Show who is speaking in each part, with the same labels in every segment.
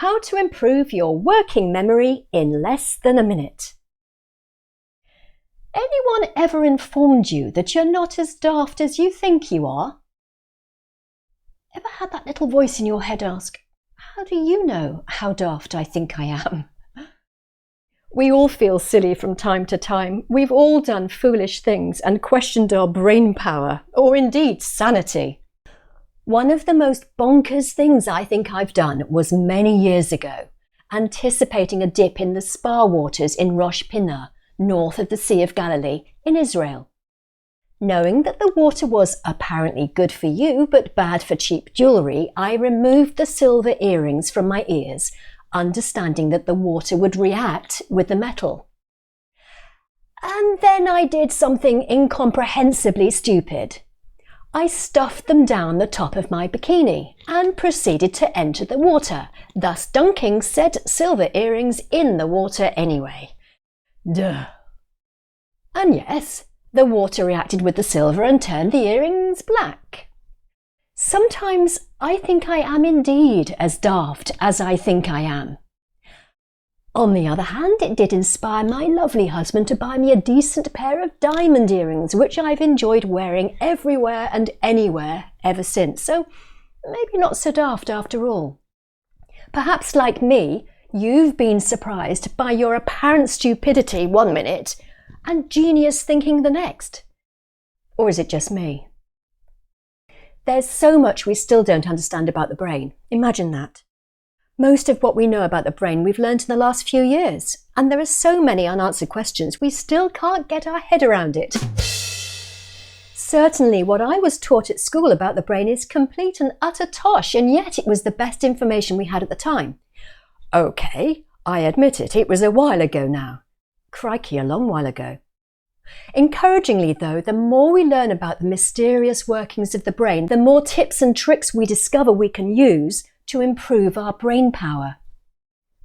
Speaker 1: How to improve your working memory in less than a minute. Anyone ever informed you that you're not as daft as you think you are? Ever had that little voice in your head ask, "How do you know how daft I think I am?" We all feel silly from time to time. We've all done foolish things and questioned our brain power, or indeed sanity. One of the most bonkers things I think I've done was many years ago, anticipating a dip in the spa waters in Rosh Pinna, north of the Sea of Galilee, in Israel. Knowing that the water was apparently good for you but bad for cheap jewellery, I removed the silver earrings from my ears, understanding that the water would react with the metal. And then I did something incomprehensibly stupid. I stuffed them down the top of my bikini and proceeded to enter the water, thus dunking said silver earrings in the water anyway. Duh. And yes, the water reacted with the silver and turned the earrings black. Sometimes I think I am indeed as daft as I think I am. On the other hand, it did inspire my lovely husband to buy me a decent pair of diamond earrings, which I've enjoyed wearing everywhere and anywhere ever since, so maybe not so daft after all. Perhaps like me, you've been surprised by your apparent stupidity one minute and genius thinking the next. Or is it just me? There's so much we still don't understand about the brain. Imagine that. Most of what we know about the brain we've learned in the last few years, and there are so many unanswered questions we still can't get our head around it. Certainly what I was taught at school about the brain is complete and utter tosh, and yet it was the best information we had at the time. Okay, I admit it, it was a while ago now. Crikey, a long while ago. Encouragingly though, the more we learn about the mysterious workings of the brain, the more tips and tricks we discover we can use to improve our brain power.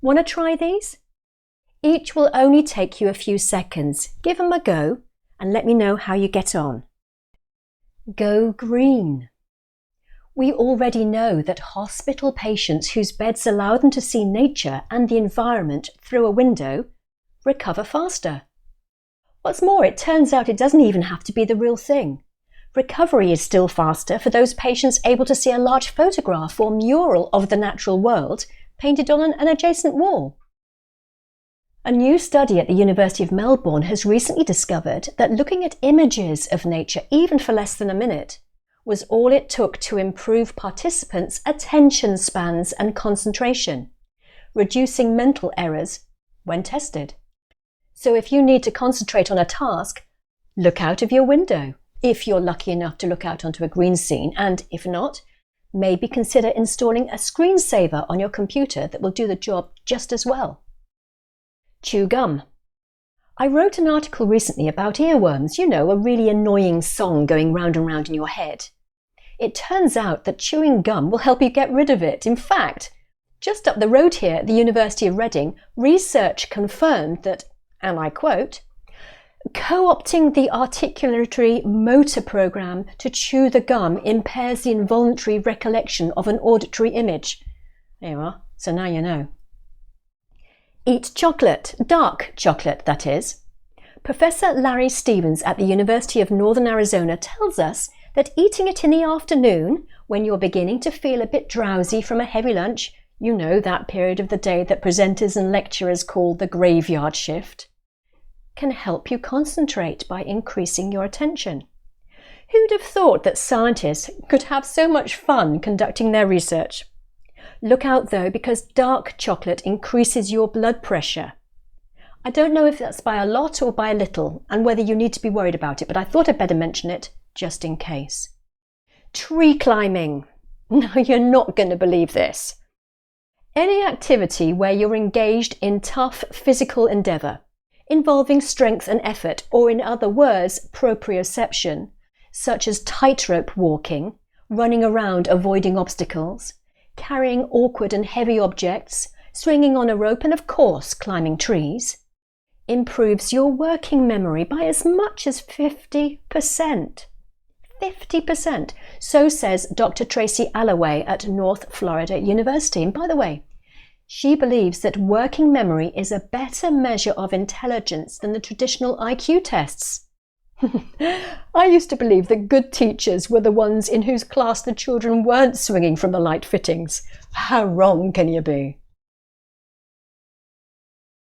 Speaker 1: Want to try these? Each will only take you a few seconds. Give them a go and let me know how you get on. Go green. We already know that hospital patients whose beds allow them to see nature and the environment through a window recover faster. What's more, it turns out it doesn't even have to be the real thing. Recovery is still faster for those patients able to see a large photograph or mural of the natural world painted on an adjacent wall. A new study at the University of Melbourne has recently discovered that looking at images of nature, even for less than a minute, was all it took to improve participants' attention spans and concentration, reducing mental errors when tested. So if you need to concentrate on a task, look out of your window, if you're lucky enough to look out onto a green scene, and if not, maybe consider installing a screensaver on your computer that will do the job just as well. Chew gum. I wrote an article recently about earworms, you know, a really annoying song going round and round in your head. It turns out that chewing gum will help you get rid of it. In fact, just up the road here at the University of Reading, research confirmed that, and I quote, "Co-opting the articulatory motor program to chew the gum impairs the involuntary recollection of an auditory image." There you are, so now you know. Eat chocolate, dark chocolate that is. Professor Larry Stevens at the University of Northern Arizona tells us that eating it in the afternoon, when you're beginning to feel a bit drowsy from a heavy lunch, you know, that period of the day that presenters and lecturers call the graveyard shift, can help you concentrate by increasing your attention. Who'd have thought that scientists could have so much fun conducting their research? Look out though, because dark chocolate increases your blood pressure. I don't know if that's by a lot or by a little, and whether you need to be worried about it, but I thought I'd better mention it just in case. Tree climbing. No, you're not going to believe this. Any activity where you're engaged in tough physical endeavour, involving strength and effort, or in other words, proprioception, such as tightrope walking, running around avoiding obstacles, carrying awkward and heavy objects, swinging on a rope, and of course climbing trees, improves your working memory by as much as 50%. 50%. So says Dr. Tracy Alloway at North Florida University. And by the way, She believes that working memory is a better measure of intelligence than the traditional IQ tests. I used to believe that good teachers were the ones in whose class the children weren't swinging from the light fittings. How wrong can you be?